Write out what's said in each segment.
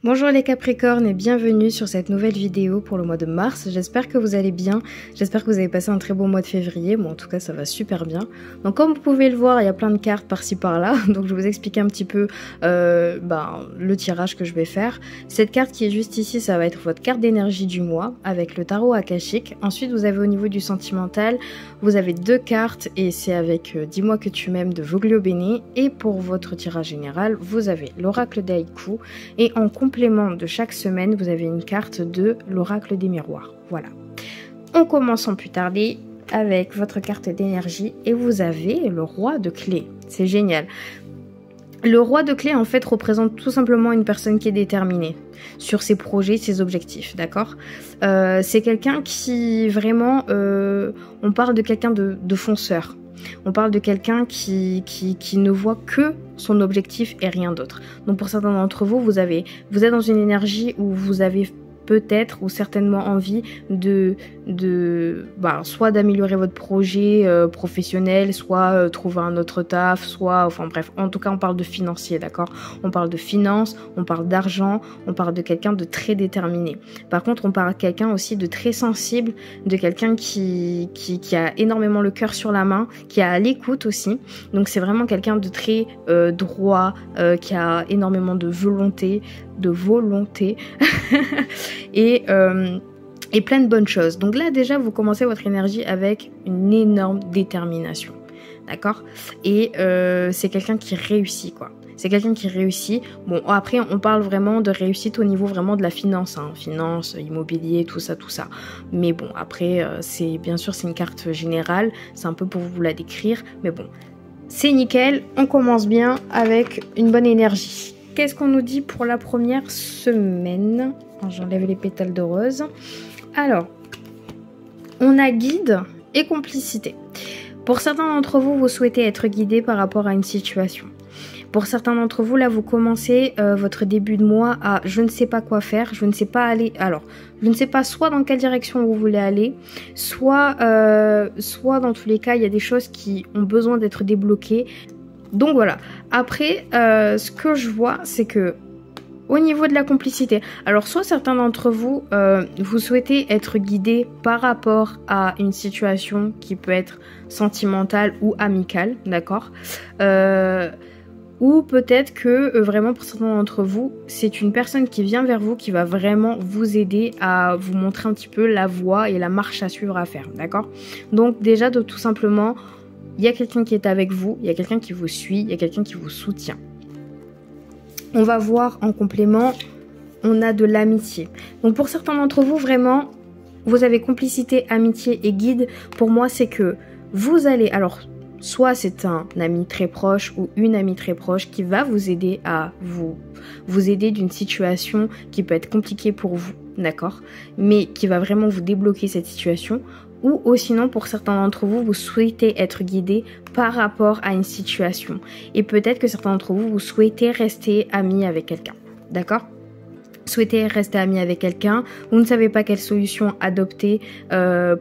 Bonjour les Capricornes et bienvenue sur cette nouvelle vidéo pour le mois de mars. J'espère que vous allez bien, j'espère que vous avez passé un très bon mois de février. Bon, en tout cas ça va super bien. Donc comme vous pouvez le voir, il y a plein de cartes par-ci par-là. Donc je vais vous expliquer un petit peu le tirage que je vais faire. Cette carte qui est juste ici, ça va être votre carte d'énergie du mois avec le tarot akashique. Ensuite vous avez au niveau du sentimental, vous avez deux cartes et c'est avec Dis-moi que tu m'aimes de Voglio Bene. Et pour votre tirage général, vous avez l'oracle d'Haïku et en complément de chaque semaine, vous avez une carte de l'oracle des miroirs. Voilà. On commence sans plus tarder avec votre carte d'énergie et vous avez le roi de clés. C'est génial. Le roi de clés en fait représente tout simplement une personne qui est déterminée sur ses projets, ses objectifs, d'accord. C'est quelqu'un qui vraiment, on parle de quelqu'un de fonceur. On parle de quelqu'un qui ne voit que son objectif et rien d'autre. Donc pour certains d'entre vous, vous êtes dans une énergie où vous avez peut-être ou certainement envie soit d'améliorer votre projet professionnel, soit trouver un autre taf, soit, enfin bref, en tout cas on parle de financier, d'accord. On parle de finance, on parle d'argent, on parle de quelqu'un de très déterminé. Par contre, on parle de quelqu'un aussi de très sensible, de quelqu'un qui a énormément le cœur sur la main, qui a à l'écoute aussi. Donc c'est vraiment quelqu'un de très droit, qui a énormément de volonté et plein de bonnes choses. Donc là déjà vous commencez votre énergie avec une énorme détermination, d'accord. Et c'est quelqu'un qui réussit quoi. C'est quelqu'un qui réussit. Bon, après, on parle vraiment de réussite au niveau vraiment de la finance, hein. Finance, immobilier, tout ça. Mais bon, après, c'est bien sûr, c'est une carte générale. C'est un peu pour vous la décrire. Mais bon, c'est nickel. On commence bien avec une bonne énergie. Qu'est-ce qu'on nous dit pour la première semaine? J'enlève les pétales de rose. Alors, on a guide et complicité. Pour certains d'entre vous, vous souhaitez être guidé par rapport à une situation. Pour certains d'entre vous, là, vous commencez votre début de mois à je ne sais pas quoi faire, je ne sais pas aller. Alors, je ne sais pas soit dans quelle direction vous voulez aller, soit dans tous les cas, il y a des choses qui ont besoin d'être débloquées. Donc voilà. Après, ce que je vois, c'est que au niveau de la complicité, alors soit certains d'entre vous, vous souhaitez être guidé par rapport à une situation qui peut être sentimentale ou amicale, d'accord. Ou peut-être que vraiment pour certains d'entre vous, c'est une personne qui vient vers vous qui va vraiment vous aider à vous montrer un petit peu la voie et la marche à suivre à faire, d'accord. Donc déjà tout simplement, il y a quelqu'un qui est avec vous, il y a quelqu'un qui vous suit, il y a quelqu'un qui vous soutient. On va voir en complément, on a de l'amitié. Donc pour certains d'entre vous, vraiment, vous avez complicité, amitié et guide. Pour moi, c'est que vous allez... Alors, soit c'est un ami très proche ou une amie très proche qui va vous aider à vous aider d'une situation qui peut être compliquée pour vous, d'accord, mais qui va vraiment vous débloquer cette situation. Ou sinon, pour certains d'entre vous, vous souhaitez être guidé par rapport à une situation. Et peut-être que certains d'entre vous, vous souhaitez rester amis avec quelqu'un, d'accord. Souhaitez rester ami avec quelqu'un, vous ne savez pas quelle solution adopter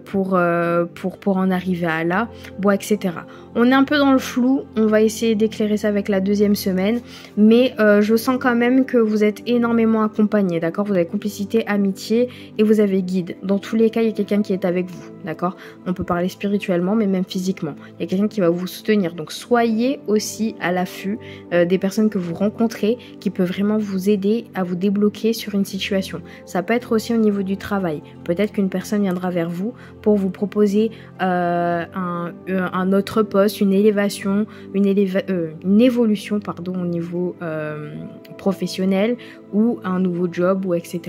pour en arriver à là, bon, etc. On est un peu dans le flou, on va essayer d'éclairer ça avec la deuxième semaine, mais je sens quand même que vous êtes énormément accompagné, d'accord. Vous avez complicité, amitié et vous avez guide. Dans tous les cas, il y a quelqu'un qui est avec vous, d'accord. On peut parler spirituellement, mais même physiquement. Il y a quelqu'un qui va vous soutenir, donc soyez aussi à l'affût des personnes que vous rencontrez qui peuvent vraiment vous aider à vous débloquer sur une situation. Ça peut être aussi au niveau du travail. Peut-être qu'une personne viendra vers vous pour vous proposer un autre poste, une élévation, une évolution pardon, au niveau professionnel ou un nouveau job ou etc.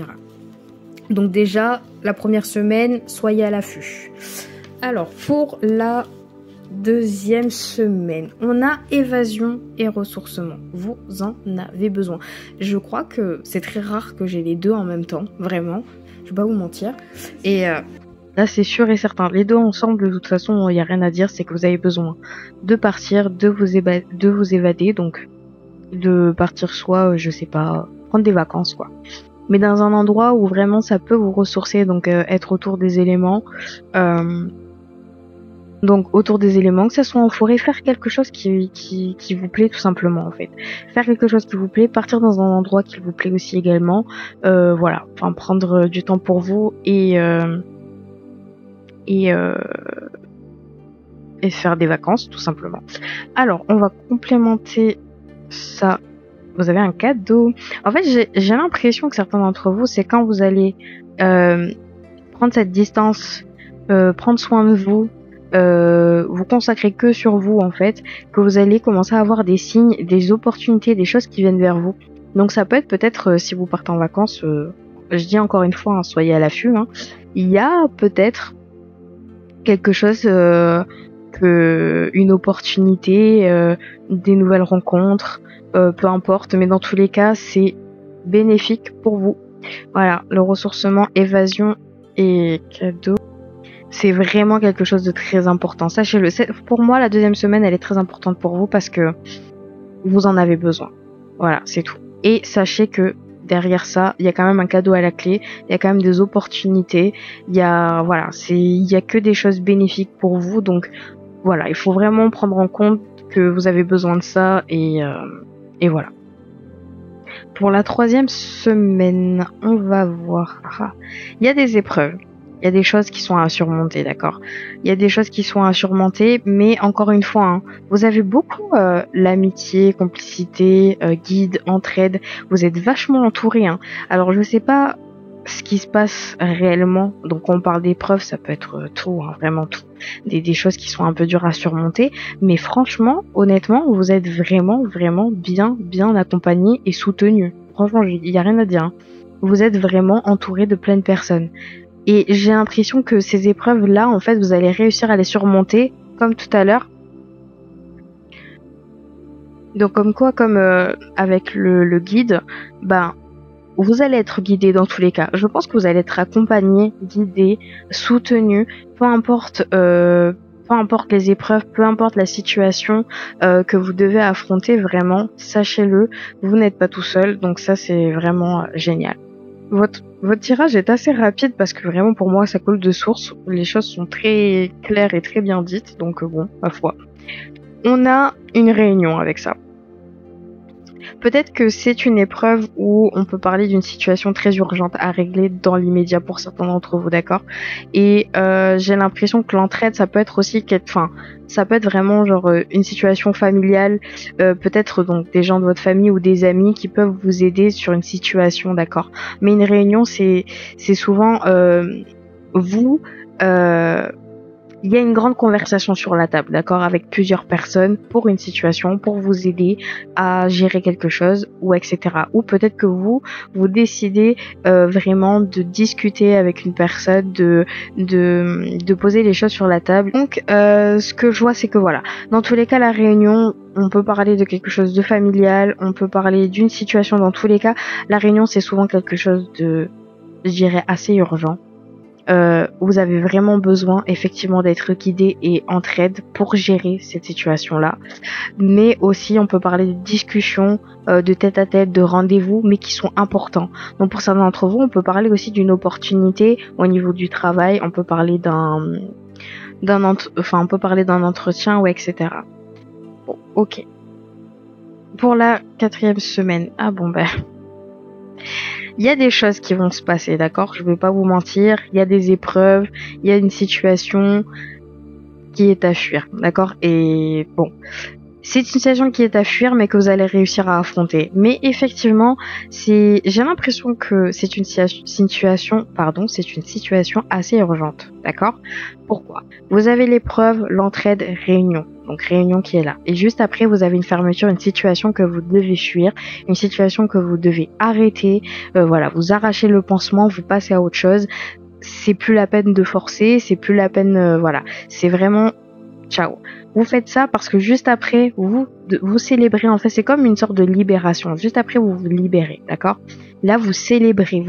Donc déjà, la première semaine, soyez à l'affût. Alors, pour la deuxième semaine, on a évasion et ressourcement. Vous en avez besoin. Je crois que c'est très rare que j'ai les deux en même temps, vraiment. Je vais pas vous mentir. Et là, c'est sûr et certain. Les deux ensemble, de toute façon, il n'y a rien à dire. C'est que vous avez besoin de partir, de vous évader. Donc, de partir soit, je sais pas, prendre des vacances, quoi. Mais dans un endroit où vraiment ça peut vous ressourcer. Donc, être autour des éléments. Donc autour des éléments, que ce soit en forêt, faire quelque chose qui vous plaît tout simplement en fait. Faire quelque chose qui vous plaît, partir dans un endroit qui vous plaît aussi également. Voilà, enfin prendre du temps pour vous et faire des vacances tout simplement. Alors on va complémenter ça. Vous avez un cadeau. En fait j'ai l'impression que certains d'entre vous, c'est quand vous allez prendre cette distance, prendre soin de vous, vous consacrer que sur vous en fait, que vous allez commencer à avoir des signes, des opportunités, des choses qui viennent vers vous. Donc ça peut être peut-être si vous partez en vacances, je dis encore une fois, hein, soyez à l'affût, hein, il y a peut-être quelque chose, une opportunité, des nouvelles rencontres, peu importe, mais dans tous les cas c'est bénéfique pour vous. Voilà, le ressourcement, évasion et cadeau. C'est vraiment quelque chose de très important. Sachez-le. Pour moi, la deuxième semaine, elle est très importante pour vous parce que vous en avez besoin. Voilà, c'est tout. Et sachez que derrière ça, il y a quand même un cadeau à la clé. Il y a quand même des opportunités. Il y a que des choses bénéfiques pour vous. Donc, voilà, il faut vraiment prendre en compte que vous avez besoin de ça et voilà. Pour la troisième semaine, on va voir. Il y a des épreuves. Il y a des choses qui sont à surmonter, d'accord. Il y a des choses qui sont à surmonter, mais encore une fois, hein, vous avez beaucoup l'amitié, complicité, guide, entraide. Vous êtes vachement entouré. Hein. Alors je sais pas ce qui se passe réellement. Donc quand on parle d'épreuves, ça peut être tout, hein, vraiment tout. Des choses qui sont un peu dures à surmonter. Mais franchement, honnêtement, vous êtes vraiment, vraiment bien accompagné et soutenu. Franchement, il n'y a rien à dire. Hein. Vous êtes vraiment entouré de plein de personnes. Et j'ai l'impression que ces épreuves-là, en fait, vous allez réussir à les surmonter, comme tout à l'heure. Donc comme avec le guide, ben vous allez être guidé dans tous les cas. Je pense que vous allez être accompagné, guidé, soutenu, peu importe les épreuves, peu importe la situation que vous devez affronter, vraiment, sachez-le, vous n'êtes pas tout seul, donc ça c'est vraiment génial. Votre tirage est assez rapide parce que vraiment pour moi ça coule de source. Les choses sont très claires et très bien dites, donc bon, ma foi. On a une réunion avec ça. Peut-être que c'est une épreuve où on peut parler d'une situation très urgente à régler dans l'immédiat pour certains d'entre vous, d'accord. Et j'ai l'impression que l'entraide, ça peut être aussi ça peut être vraiment genre une situation familiale, peut-être donc des gens de votre famille ou des amis qui peuvent vous aider sur une situation, d'accord. Mais une réunion, c'est souvent il y a une grande conversation sur la table, d'accord, avec plusieurs personnes pour une situation, pour vous aider à gérer quelque chose ou etc. Ou peut-être que vous décidez vraiment de discuter avec une personne, de poser les choses sur la table. Donc ce que je vois, c'est que voilà, dans tous les cas, la réunion, on peut parler de quelque chose de familial, on peut parler d'une situation. Dans tous les cas, la réunion, c'est souvent quelque chose de, je dirais, assez urgent. Vous avez vraiment besoin effectivement d'être guidé et entraide pour gérer cette situation-là. Mais aussi, on peut parler de discussions, de tête-à-tête, de rendez-vous, mais qui sont importants. Donc pour certains d'entre vous, on peut parler aussi d'une opportunité au niveau du travail. On peut parler d'un entretien, ouais, etc. Bon, ok. Pour la 4e semaine, il y a des choses qui vont se passer, d'accord? Je vais pas vous mentir, il y a des épreuves, il y a une situation qui est à fuir, d'accord? Et bon, c'est une situation qui est à fuir, mais que vous allez réussir à affronter. Mais effectivement, j'ai l'impression que c'est une situation assez urgente, d'accord? Pourquoi? Vous avez l'épreuve, l'entraide, réunion. Donc réunion qui est là. Et juste après, vous avez une fermeture, une situation que vous devez fuir, une situation que vous devez arrêter. Voilà, vous arrachez le pansement, vous passez à autre chose. C'est plus la peine de forcer, c'est plus la peine, voilà. C'est vraiment ciao. Vous faites ça parce que juste après, vous célébrez. En fait, c'est comme une sorte de libération. Juste après, vous vous libérez, d'accord? Là, vous célébrez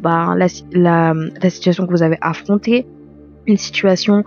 la situation que vous avez affrontée. Une situation,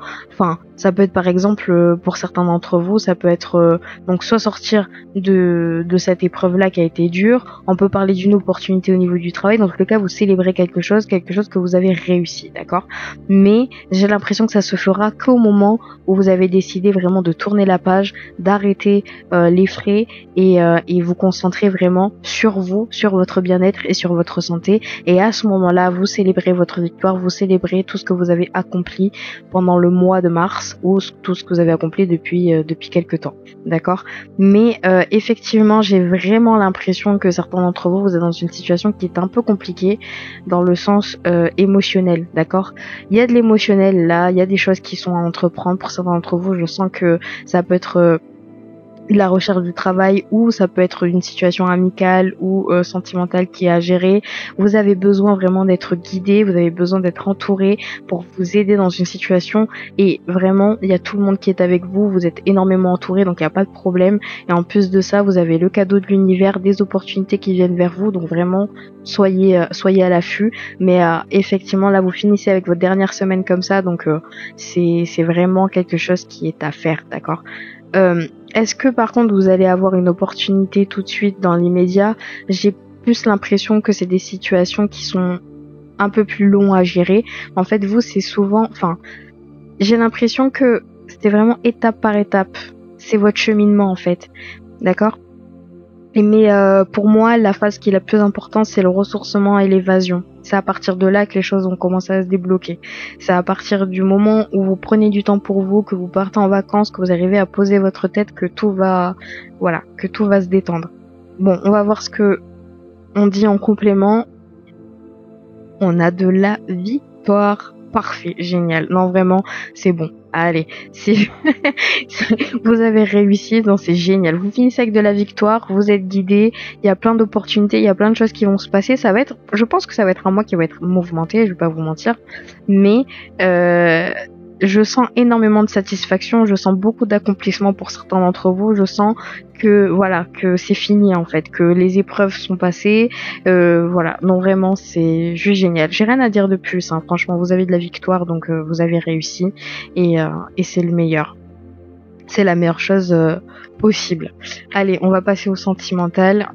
Ça peut être par exemple, pour certains d'entre vous, ça peut être donc soit sortir de cette épreuve-là qui a été dure. On peut parler d'une opportunité au niveau du travail. Dans tous les cas, vous célébrez quelque chose que vous avez réussi, d'accord? Mais j'ai l'impression que ça se fera qu'au moment où vous avez décidé vraiment de tourner la page, d'arrêter les frais et vous concentrer vraiment sur vous, sur votre bien-être et sur votre santé. Et à ce moment-là, vous célébrez votre victoire, vous célébrez tout ce que vous avez accompli pendant le mois de mars ou tout ce que vous avez accompli depuis quelques temps, d'accord? Mais effectivement, j'ai vraiment l'impression que certains d'entre vous, vous êtes dans une situation qui est un peu compliquée dans le sens émotionnel, d'accord? Il y a de l'émotionnel là, il y a des choses qui sont à entreprendre. Pour certains d'entre vous, je sens que ça peut être la recherche du travail ou ça peut être une situation amicale ou sentimentale qui est à gérer. Vous avez besoin vraiment d'être guidé, vous avez besoin d'être entouré pour vous aider dans une situation et vraiment il y a tout le monde qui est avec vous, vous êtes énormément entouré donc il n'y a pas de problème et en plus de ça vous avez le cadeau de l'univers, des opportunités qui viennent vers vous donc vraiment soyez à l'affût mais effectivement là vous finissez avec votre dernière semaine comme ça donc c'est vraiment quelque chose qui est à faire, d'accord? Est-ce que par contre vous allez avoir une opportunité tout de suite dans l'immédiat? J'ai plus l'impression que c'est des situations qui sont un peu plus longs à gérer. En fait, vous, c'est souvent... Enfin, j'ai l'impression que c'était vraiment étape par étape. C'est votre cheminement en fait. D'accord? Mais pour moi, la phase qui est la plus importante, c'est le ressourcement et l'évasion. C'est à partir de là que les choses vont commencer à se débloquer. C'est à partir du moment où vous prenez du temps pour vous, que vous partez en vacances, que vous arrivez à poser votre tête, que tout va se détendre. Bon, on va voir ce que on dit en complément. On a de la victoire. Parfait, génial. Non, vraiment, c'est bon. Allez, vous avez réussi, donc c'est génial. Vous finissez avec de la victoire, vous êtes guidé, il y a plein d'opportunités, il y a plein de choses qui vont se passer. Je pense que ça va être un mois qui va être mouvementé, je vais pas vous mentir, mais je sens énormément de satisfaction, je sens beaucoup d'accomplissement pour certains d'entre vous, je sens que c'est fini en fait, que les épreuves sont passées, voilà, non vraiment c'est juste génial. J'ai rien à dire de plus, hein. Franchement vous avez de la victoire donc vous avez réussi et c'est le meilleur. C'est la meilleure chose possible. Allez, on va passer au sentimental.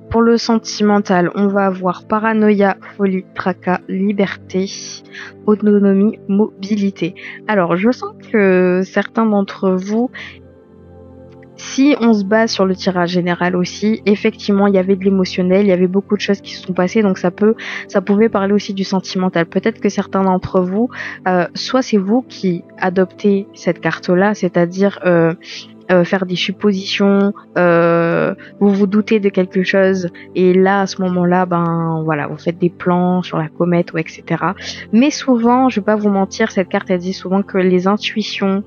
Pour le sentimental, on va avoir paranoïa, folie, tracas, liberté, autonomie, mobilité. Alors, je sens que certains d'entre vous, si on se base sur le tirage général aussi, effectivement, il y avait de l'émotionnel, il y avait beaucoup de choses qui se sont passées, donc ça pouvait parler aussi du sentimental. Peut-être que certains d'entre vous, soit c'est vous qui adoptez cette carte-là, c'est-à-dire faire des suppositions, vous vous doutez de quelque chose et là à ce moment-là vous faites des plans sur la comète ou etc. Mais souvent, je vais pas vous mentir, cette carte elle dit souvent que les intuitions,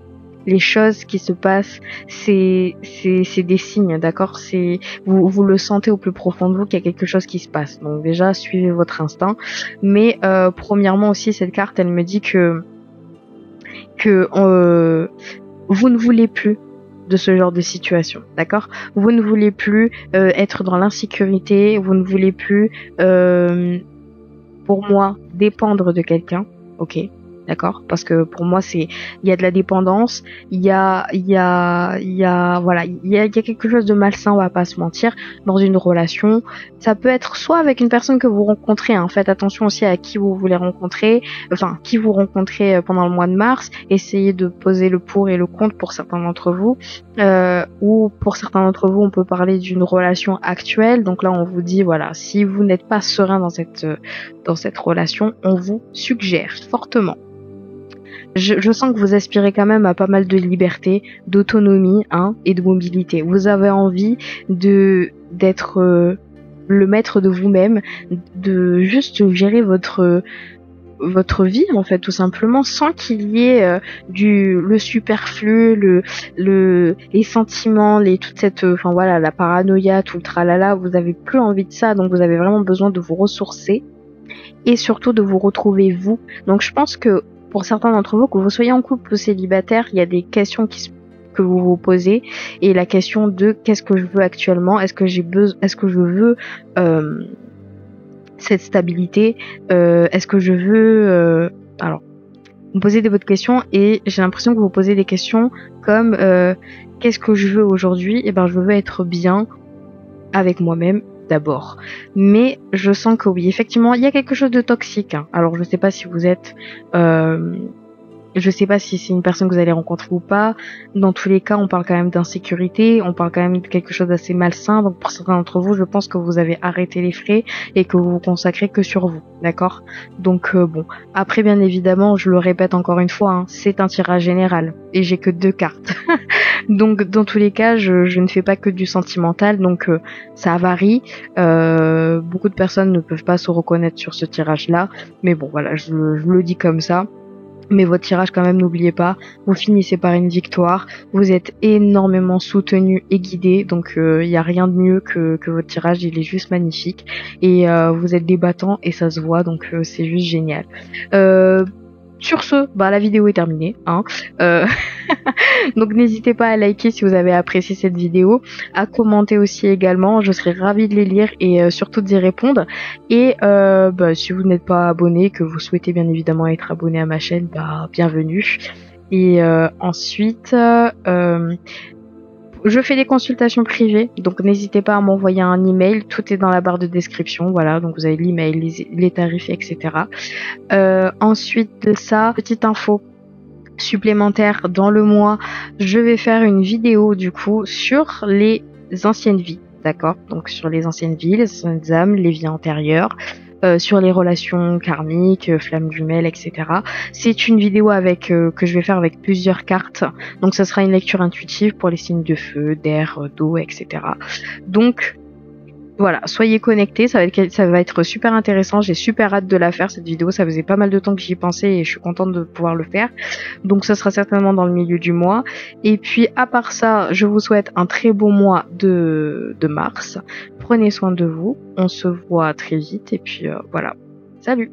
les choses qui se passent, c'est des signes, d'accord? C'est vous le sentez au plus profond de vous qu'il y a quelque chose qui se passe. Donc déjà suivez votre instinct. Mais premièrement aussi cette carte elle me dit que vous ne voulez plus de ce genre de situation, d'accord? Vous ne voulez plus être dans l'insécurité, vous ne voulez plus, pour moi, dépendre de quelqu'un, ok? D'accord? Parce que pour moi il y a de la dépendance, il y a quelque chose de malsain, on va pas se mentir, dans une relation. Ça peut être soit avec une personne que vous rencontrez, hein, faites attention aussi à qui vous voulez rencontrer, qui vous rencontrez pendant le mois de mars, essayez de poser le pour et le contre pour certains d'entre vous, ou pour certains d'entre vous, on peut parler d'une relation actuelle, donc là on vous dit, voilà, si vous n'êtes pas serein dans cette relation, on vous suggère fortement. Je sens que vous aspirez quand même à pas mal de liberté, d'autonomie, et de mobilité. Vous avez envie d'être le maître de vous-même, de juste gérer votre vie en fait tout simplement sans qu'il y ait le superflu, les sentiments, toute cette la paranoïa, tout le tralala. Vous avez plus envie de ça, donc vous avez vraiment besoin de vous ressourcer et surtout de vous retrouver vous. Donc je pense que pour certains d'entre vous, que vous soyez en couple ou célibataire, il y a des questions que vous vous posez et la question de qu'est-ce que je veux actuellement, est-ce que je veux cette stabilité, est-ce que je veux vous posez des bonnes questions et j'ai l'impression que vous posez des questions comme qu'est-ce que je veux aujourd'hui? Eh ben, je veux être bien avec moi-même d'abord. Mais je sens que oui, effectivement, il y a quelque chose de toxique. Hein. Alors, je sais pas si vous êtes... je sais pas si c'est une personne que vous allez rencontrer ou pas. Dans tous les cas, on parle quand même d'insécurité, on parle quand même de quelque chose d'assez malsain. Donc pour certains d'entre vous, je pense que vous avez arrêté les frais et que vous vous consacrez que sur vous, d'accord? Donc bon, après bien évidemment, je le répète encore une fois, hein, c'est un tirage général et j'ai que 2 cartes. Donc dans tous les cas, je ne fais pas que du sentimental, donc ça varie. Beaucoup de personnes ne peuvent pas se reconnaître sur ce tirage-là, mais bon voilà, je le dis comme ça. Mais votre tirage quand même, n'oubliez pas, vous finissez par une victoire, vous êtes énormément soutenu et guidé, donc il n'y a rien de mieux que votre tirage, il est juste magnifique, et vous êtes des battants et ça se voit, donc c'est juste génial. Sur ce, bah la vidéo est terminée, hein. Donc n'hésitez pas à liker si vous avez apprécié cette vidéo, à commenter aussi également, je serai ravie de les lire et surtout d'y répondre. Et bah, si vous n'êtes pas abonné, que vous souhaitez bien évidemment être abonné à ma chaîne, bah bienvenue. Et ensuite, je fais des consultations privées, donc n'hésitez pas à m'envoyer un email, tout est dans la barre de description, voilà, donc vous avez l'email, les tarifs, etc. Ensuite de ça, petite info supplémentaire, dans le mois, je vais faire une vidéo du coup sur les anciennes vies, d'accord? Donc sur les anciennes vies, les anciennes âmes, les vies antérieures, sur les relations karmiques, flammes jumelles, etc. C'est une vidéo avec que je vais faire avec plusieurs cartes, donc ça sera une lecture intuitive pour les signes de feu, d'air, d'eau, etc. Donc voilà, soyez connectés, ça va être super intéressant, j'ai super hâte de la faire cette vidéo, ça faisait pas mal de temps que j'y pensais et je suis contente de pouvoir le faire. Donc ça sera certainement dans le milieu du mois. Et puis à part ça, je vous souhaite un très beau mois de mars. Prenez soin de vous, on se voit très vite et puis voilà. Salut!